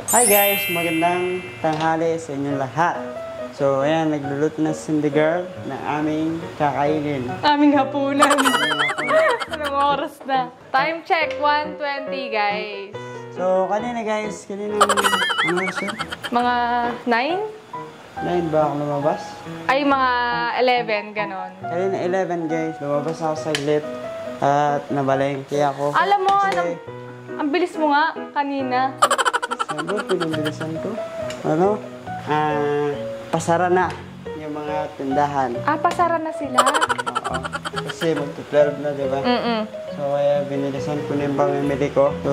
Hi guys! Magandang tanghali sa inyong lahat. So, ayan, nagluluto na si Cindy Girl na aming kakainin. Aming hapunan. Anong oras na? Time check, 1:20 guys. So, kanina guys, ano siya? Mga 9? 9 ba ako lumabas? Ay, mga 11, ganon. Kanina 11 guys, lumabas ako saglit at nabalengke ako. Alam mo, Kasi, ang bilis mo nga kanina. sabi, pinabilisan ko. Pasara na yung mga tindahan. Pasara na sila? Oo. Kasi magto-12 na, di ba? So, kaya binilisan ko na yung pamimili ko. So,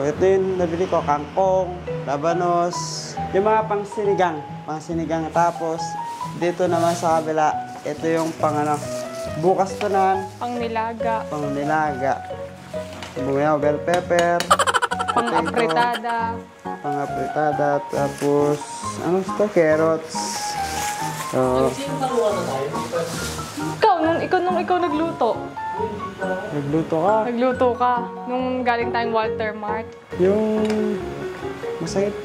ito yung nabili ko. Kangkong, labanos, yung mga pangsinigang. Tapos, dito naman sa kabila, ito yung bukas to naman. Pangnilaga. Bumili ako bell pepper. Pang-apritada. Tapos, carrots. So, Ikaw nagluto. Nagluto ka? Nung galing tayong Walter Mart. Yung masakit.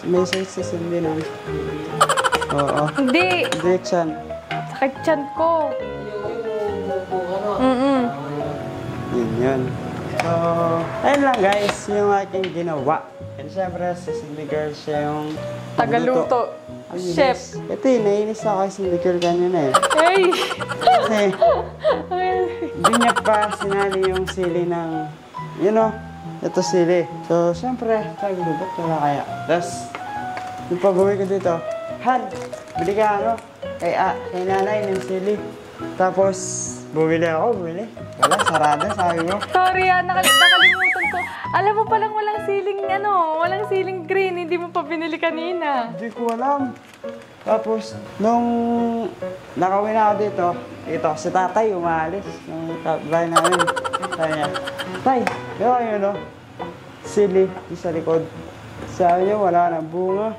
May sakit sa Cindy nun. Oo. Hindi. Hindi, tiyan. Sakit tiyan ko. Yun. So, ayun lang guys, yung aking ginawa. And syempre, si Cindy Girl siya yung Tagaluto. Chef. Ito nainis ako kay Cindy Girl kanina eh. Hey! Kasi, hindi niya pa sinali yung sili ng, ito sili. So, syempre, sabi ko, ba't wala kaya? Tapos, yung pag-uwi ko dito, Han, bili ka kay nanay ng sili. Tapos, bumili. Wala, sarada, sabi mo. Sorry nakalimutan ko. Alam mo palang walang siling green. Hindi mo pa binili kanina. Hindi ko alam. Tapos, nung nakawin na ako dito, si tatay umalis. Nung bahay namin. Sabi niya, Tay, gawin nyo sili sa likod. Sabi niya, wala na bunga.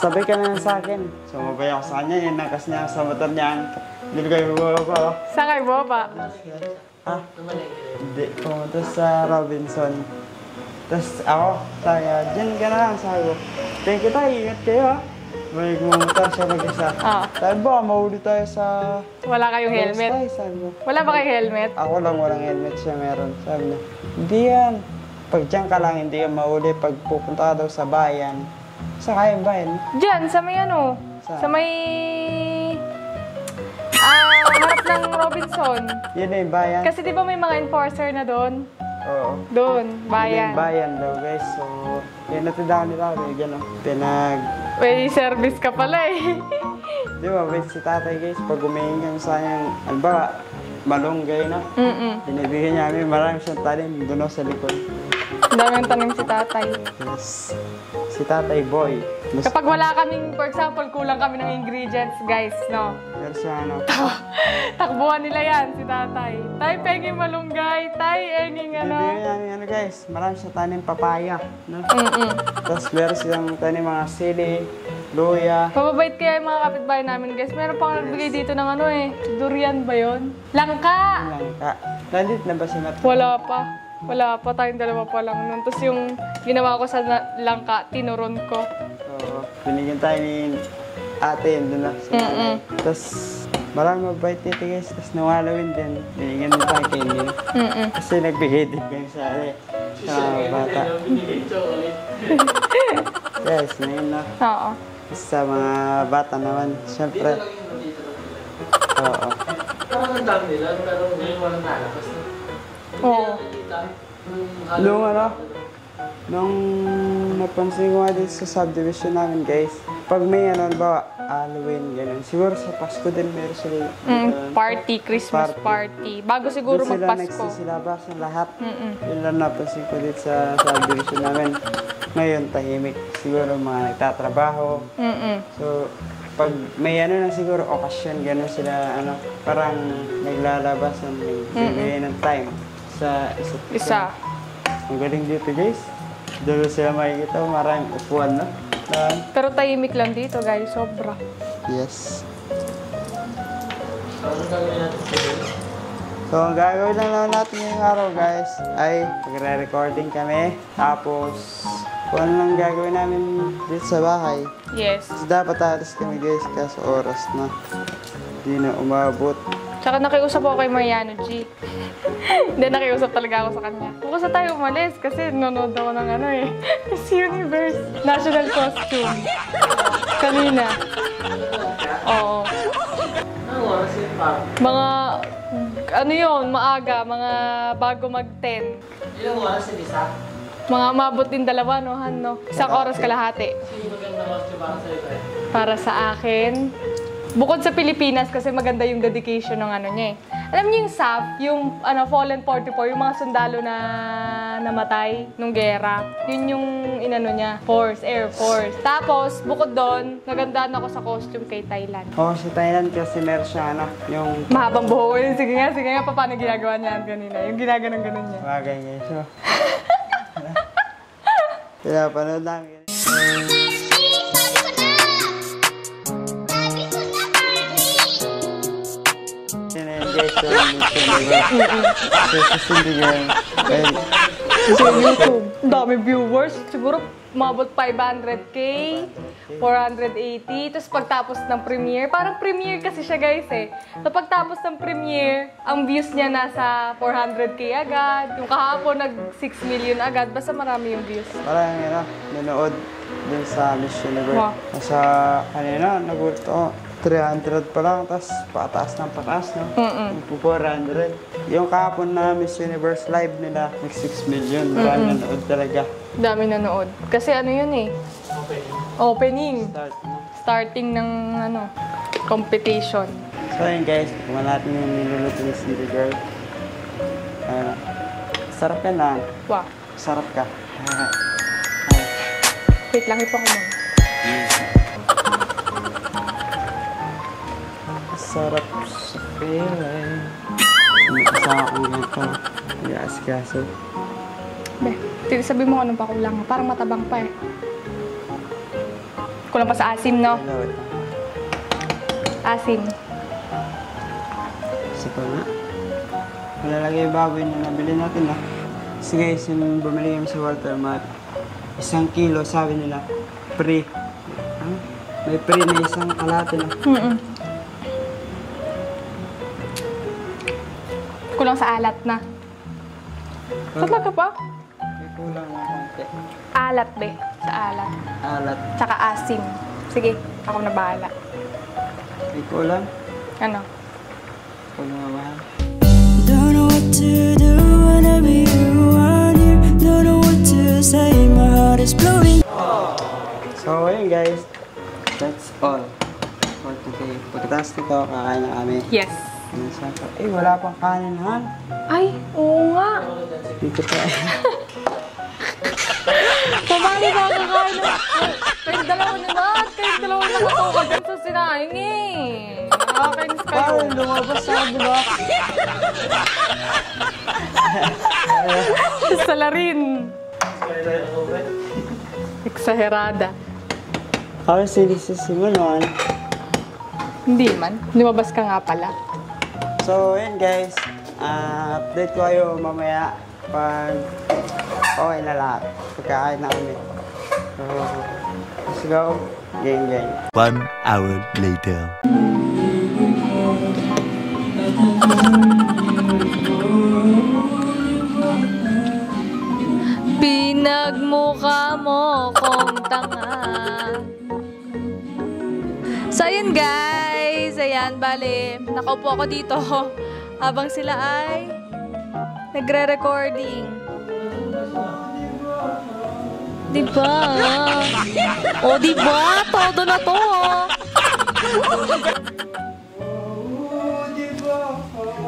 Sabay ka na sa akin. Sumabay ako sa kanya, inakas niya sa motor niya. Hindi kayo bumaba. Saan kayo bumaba? Hindi. Pumunta sa Robinson. Tapos ako, sabi niya, dyan ka na lang. Sabi ko, thank you tayo, ingat kayo ha. May gumamotor siya mag-isa. Sabi ba, mahuli tayo sa... Wala kayong helmet? Sabi ko. Wala ba kayong helmet? Ako lang walang helmet, siya meron. Sabi niya, hindi yan. Pag dyan ka lang, hindi ka mahuli. Pag pupunta ka daw sa bayan. Sa kayang bayan? Dyan, sa may Sa may... harap ng Robinson. Yun na yung bayan? Kasi di ba may mga enforcer na doon? Oo. Doon, bayan. Yun na yung bayan daw guys. So, yun natindahan nila. May service ka pala eh. Di ba, wait si tatay guys, pag humingi kami sa kanyang, malunggay na. Binibigyan niya kami, marami siyang talim doon sa likod. Daming tanim si tatay. Yes. Si tatay boy. Kapag wala kaming, for example, kulang kami ng ingredients, guys, no? Pero siya Takbuhan nila yan, si tatay. Tay, penging malunggay. Tay, enging Binibigyan namin guys, marami siyang tanim papaya. No? Tapos meron silang tanim mga sili, luya. Mababait kaya yung mga kapitbahay namin, guys. Meron pang nagbigay dito ng durian ba yun? Langka! Nandito na ba si Matt? Wala pa, tayong dalawa pa lang nun. Tapos yung ginawa ko sa langka, tinuron ko. Oo, binigyan tayo ni ate, doon na. Tapos, maraming mabait dito guys. Tapos nawalawin din. Binigyan din tayo kay Neil. Kasi nagbigay din kayo sa bata. Yes, ngayon na. Oo. Sa mga bata naman, syempre. Oo. Parang ang dami nila, pero ngayon walang nalakas na. Oo. Nung napansin ko nga dito sa subdivision namin guys, pag may Halloween, gano'n. Siguro sa Pasko din meron sila. Party, Christmas party. Bago siguro magpasko. Doon sila nagsisilabas ng lahat. Yun lang napansin ko dito sa subdivision namin. Ngayon, tahimik. Siguro mga nagtatrabaho. So, pag may siguro okasyon, gano'n sila, parang naglalabas ng nagbibigay ng time sa isa't isa. Ang galing dito guys. Doon sila makikita, maraming upuan na. Pero tahimik lang dito guys, sobra. Yes. Ano gagawin natin sa So, ang gagawin lang natin ngayong araw guys ay magre-recording kami. Tapos, kung ano lang gagawin namin dito sa bahay. Yes. Kasi dapat alis kami guys, kaso oras na. Hindi na umabot. Tsaka nakiusap ako kay Mariano G. Hindi, nakiusap talaga ako sa kanya. Bukas na tayo umalis kasi nanonood ako ng ano eh. Miss Universe. National costume. Kanina. Oo. Anong oras yun pa? Mga, ano yun, maaga. Mga bago mag-10. Ilang oras yun isa? Mga mabot din dalawa, no, Han, no? Isang oras kalahati. Sino maganda costume para sa'yo tayo? Para sa akin, bukod sa Pilipinas, kasi maganda yung dedication ng ano niya eh. Alam niyo yung SAF, yung Fallen 44, yung mga sundalo na namatay nung gera. Yun yung inano niya, Air Force. Tapos, bukod doon, nagandaan ako sa costume kay Thailand. Oo, sa Thailand kasi meron siya ano, yung Mahabang buhok. Sige nga, paano ginagawa niya kanina? Yung ginaganon-ganon niya. bagay niya. So, pinapanood namin. Guys, so susundigin. Sa YouTube. Ang dami viewers. Siguro umabot 500k, 480. Tapos pagtapos ng premiere, parang premiere kasi siya guys eh. So pagtapos ng premiere, ang views niya nasa 400k agad. Yung kahapon nag 6 million agad. Basta marami yung views. Parang nanood dun sa Miss Universe. Wow. Nasa kanina, nagulat ako. 300 pa lang, tapos pataas ng pataas, no? 400. Yung kahapon na Miss Universe live nila, nag 6 million. Marami nanood talaga. Dami nanood. Kasi ano yun eh. Opening. Start na. Starting ng ano, competition. So yun guys, kumain natin yung niluluto ni City Girl. Sarap yan lang. Wow. Sarap ka. Wait lang, ipo ko muna. Sarap sa feeling. May kasama kong ganito. Gas-gaso. Be, sabi mo anong pakulang. Parang matabang pa eh. Kulang pa sa asim, no? Hello. Asim. Isa pa nga. Malalagay yung baboy na nabili natin, So guys, yung bumili kami sa Walter Mart, 1 kilo, sabi nila, free. May free na 1 kalate, Kulang sa alat na. Talaga ba? May kulang na konti. Alat, be. Sa alat. Alat. Tsaka asim. Sige, ako na bahala. May kulang? Ano? Kulang na mahal. Don't know what to do whenever you are near. Don't know what to say, my heart is blowing. So ayun guys, that's all for today. Pagkatapos nito, kakain na kami. Yes. Wala pang kanin, Han. Ay, oo nga. Dito pa. Pabali ba ang kakain na? Kayong dalawa na ba? Kayong dalawa na katuka dyan sa sinaing eh. Nakakainis kayo. Parang lumabas ako, di ba? Salarin. Exagerada. Ako sinisisimon, Han. Hindi man. Lumabas ka nga pala. So, yun guys. Update ko kayo mamaya pag okay na lahat. Pagkain na kami. So, let's go. Gang. 1 hour later. Pinagmukha mo kong tanga. So, ayun guys. Ayan, bale. Nakaupo ako dito habang sila ay nagre-recording. Diba? O, diba? Todo na to.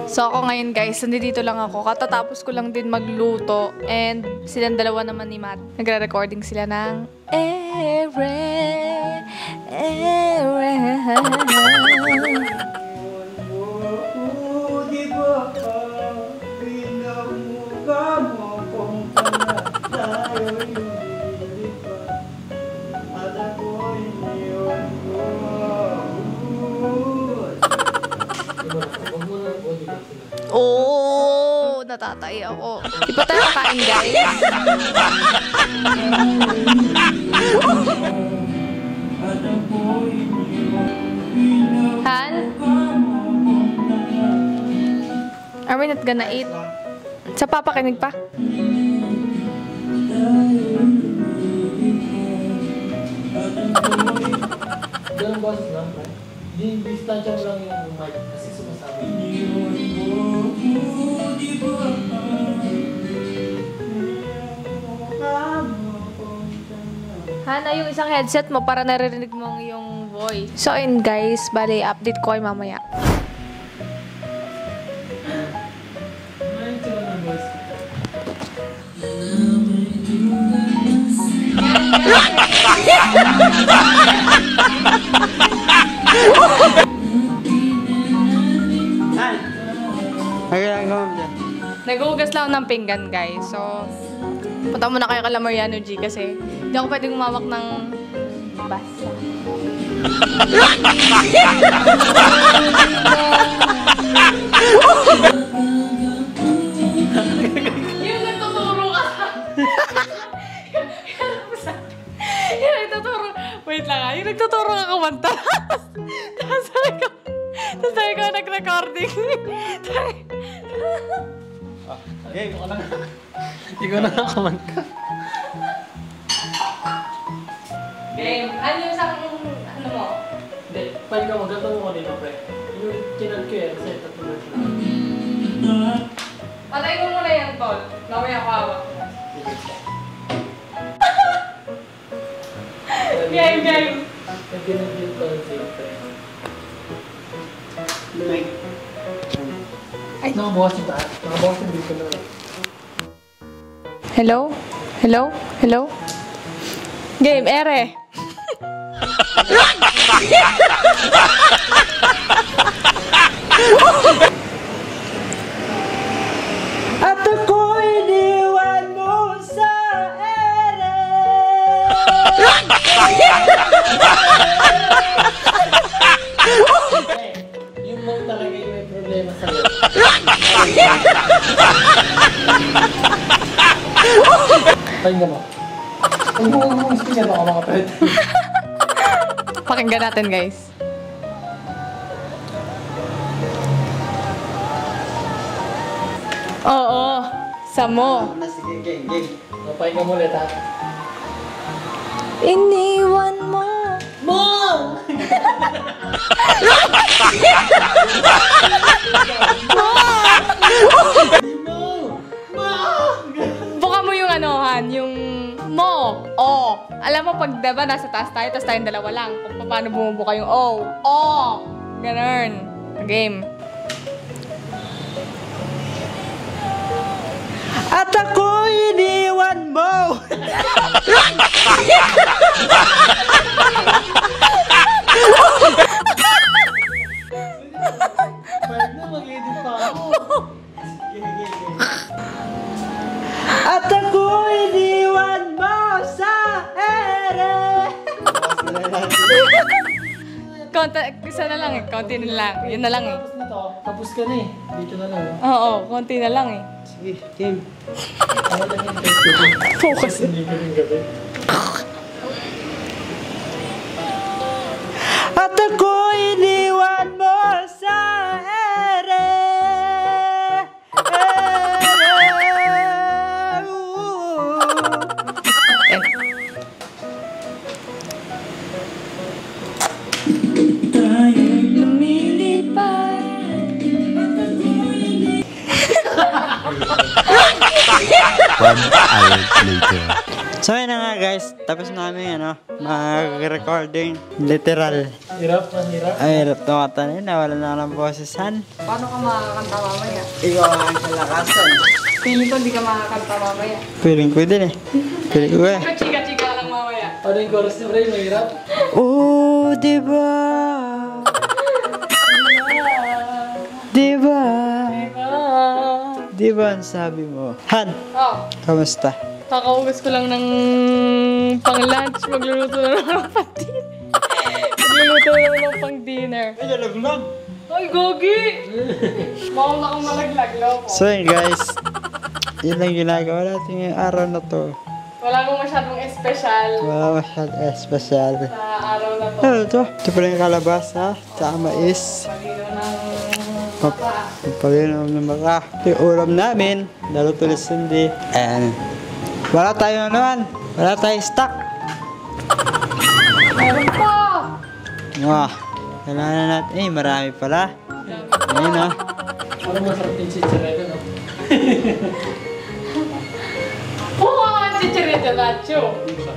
So, ako ngayon guys, nandito lang ako. Katatapos ko lang din magluto. And silang dalawa naman ni Matt. Nagre-recording sila ng Oo, natatay ako. Di ba tayo kakain, guys? Han? Are we not gonna eat? Sa papakinig pa? Ganun boses lang, pre. Distansya mo lang yung mic kasi sumasabi. Hana, yung isang headset mo para naririnig mo yung voice. So, ayun guys, bali, update ko kayo mamaya. Ayun siya ng voice. Han! Ang ginagawa mo dyan? Naghuhugas lang ako ng pinggan, guys. So, punta muna kayo kala Mariano G kasi hindi ako pwedeng umawak ng basa. Yung nagtuturo ka. Yung nagtuturo. Wait lang yung nagtuturo ka kumanta. Tapos sabi ko nag-recording. Game. Hindi ko nakakamanta. Game. Ano yung isang, ano mo? Hindi, pwede ka maganda mo kanina, pre. Yung chinag ko yan, set up mo na. Patay ko muna yan, Tol. Mamaya ko hawak. Game. Nagkinag yung concept, pre. Lumay. Nakabawas yung taas. Nakabawas yung dito na. Hello? Game, ere. At ako'y iniwan mo sa ere. Yung mong talaga yung may problema sa'yo. Pakinggan mo. Huwag mo speaker baka mga pwede. Pakinggan natin, guys. Oo, samo. Sige, game. Pakinggan mo ulit, ha? Iniwan mo. Buka mo yung anohan, yung mo. O. Alam mo, pag diba nasa taas tayo, tapos tayong dalawa lang. Kung paano bumubuka yung O. O. Ganun. Game. At ako'y iniwan mo. Pwede na mag-edit pa ako. At ako'y iniwan mo sa ere. Isa na lang eh. Konti na lang. Yun na lang eh. Tapos na to. Tapos ka na eh. Dito na lang. Oo, konti na lang eh. Sige, game. Ano lang yung test ko? Focus. Hindi ko rin gabi. At ako'y iniwan mo sa ere. Tayo'y lumilipad. One hour later. So yun na nga guys, tapos namin mag-recording. Literal. Hirap na hirap. Ay, hirap na kata na yun, nawala na ng boses, Han. Paano ka makakanta mamaya? Ikaw ang kalakasan. Feeling ko hindi ka makakanta mamaya. Feeling ko din eh. Feeling ko eh. Chika-chika lang mamaya. Ano yung chorus niya, Bray? Mahirap? Oh, diba? Diba? Diba ang sabi mo? Han, Oh, kamusta? kakaugas ko lang ng pang-lunch. Magluluto na naman ng pang-dinner. Magluluto na naman ng pang-dinner. Ay, nalaglag. Ay, gogi! Mukhang na kang malaglag, loko. So yun guys, yun lang ginagawa natin ngayong araw na to. Wala mong masyadong espesyal Wala masyadong espesyal. sa araw na to. Ano to? Ito pala yung kalabasa, tsaka mais. Palino ng mata. Pagpalinom ng baka. Ito yung ulam namin. Lalo tulis hindi. Ayan. Wala tayong naman. Wala tayong stock. Meron pa! Wah. Kailangan natin. Eh, marami pala. Ayun o. Parang masarap yung chichireta, no? Mukha ka ang chichirito, Nacho.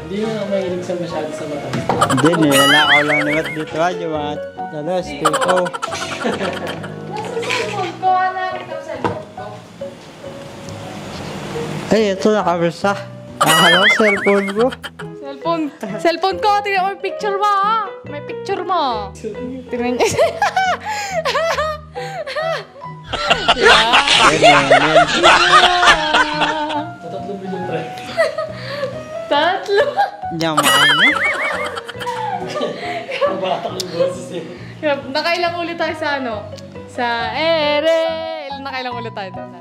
Hindi mo na mahilig sa masyado sa mata. Hindi, nilalakaw lang naman dito. Yung mga stiko. Nasa cellphone ko, nakita ko cellphone ko. Ay, ito nakabersa. Akala ko cellphone ko. Cellphone ko, tingnan mo yung picture mo, ha? May picture mo. Tingnan niya. Ayan. Sa 3 billion pre. Tatlo. Hindi ako makain. Mabatak yung boses eh. Nakailang ulit tayo sa ano? Sa ere. Nakailang ulit tayo doon.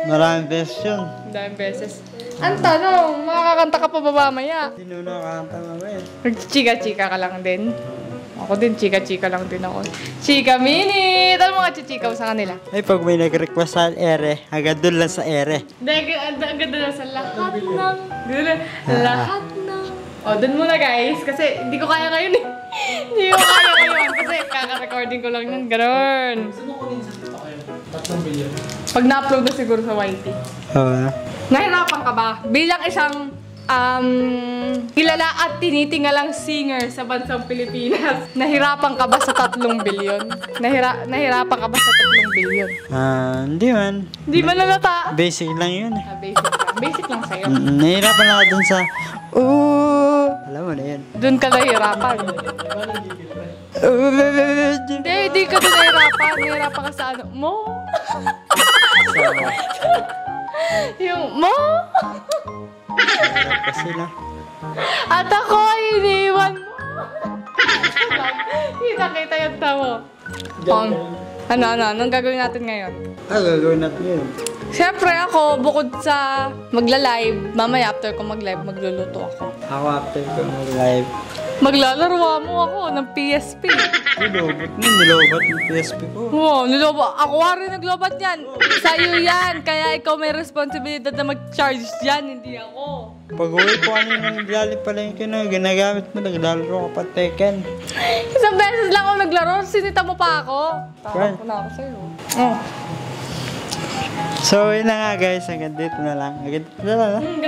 Maraming beses yun. Daming beses. Ang tanong, makakakanta ka pa ba mamaya? Sino nakakanta mamaya? Nagchika-chika ka lang din. Ako din, chika-chika lang din ako. Chika minute! Ano mga chichikaw sa kanila? Ay, pag may nag-request sa ere, agad doon lang sa ere. Ang ganda na sa lahat ng... Lahat ng... O, dun muna guys, kasi hindi ko kaya ngayon eh. Hindi ko kaya ngayon kasi kaka-recording ko lang nun. Ganon. Saan mo kunin sa tito kayo? 3 billion. Pag na-upload na siguro sa YT. Oo. Nahirapan ka ba? Bilang isang kilala at tinitingalang singer sa bansang Pilipinas, nahirapan ka ba sa 3 bilyon? Nahirapan ka ba sa 3 bilyon? Hindi man. Hindi ba nalata? Basic lang yun eh. Basic lang. Basic lang sa'yo. Nahirapan lang ako dun sa... Ooh! Alam mo na yun. Doon ka nahirapan. Hindi ka doon nahirapan. Nahirapan ka sa ano? Mo? Yung mo? Kasi na. At ako ay iniwan mo. Kita-kita yung tamo. Anong gagawin natin ngayon? Gagawin natin yun. Siyempre ako, bukod sa magla-live, mamaya after ko mag-live, magluluto ako. Ako after ko mag-live. Maglalaro mo ako ng PSP. Nilobat yung PSP ko. Wow, nilobat. Ako rin naglobat yan. Sa'yo yan. Kaya ikaw may responsibilidad na mag-charge yan, hindi ako. Pag-uwi ko kanina naglalip pala yung ginagamit mo, naglalaro ka pa Tekken. Isang beses lang ako naglaro, sinita mo pa ako. Tawag ko na ako sa'yo. Oh. So, yun na nga guys, hanggang dito na lang. Hanggang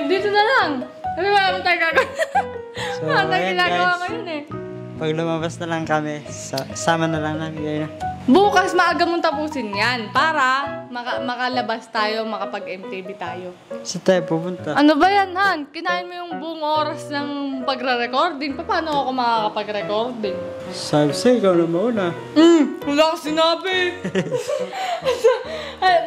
dito na lang. Ano ba naman tayo gagawin? So, Ano tayo ayan, ginagawa guys. ngayon eh? Pag lumabas na lang kami, sama na lang namin kayo na. Bukas maaga mong tapusin yan para makalabas tayo, makapag-MTV tayo. Saan tayo pupunta? Ano ba yan, Han? Kinain mo yung buong oras ng pagre-recording. Paano ako makakapag-recording? Sabi sa'yo, ikaw na mauna. Wala akong sinabi.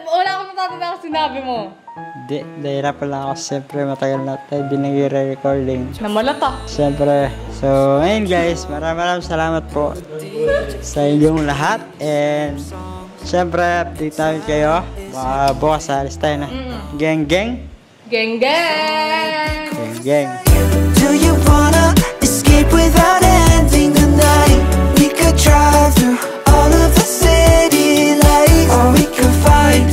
Wala akong natatanda akong sinabi mo. Hindi, nahirapan lang ako. Siyempre, matagal na tayo din nag-recording. Namalata. Siyempre. So, ayun guys, maraming salamat po sa inyong lahat. And, siyempre, update namin kayo. Bukas alis tayo na. Gang, gang. Gang, gang! Gang, gang. Do you wanna escape without ending the night? We could drive through all of the city lights, or we could find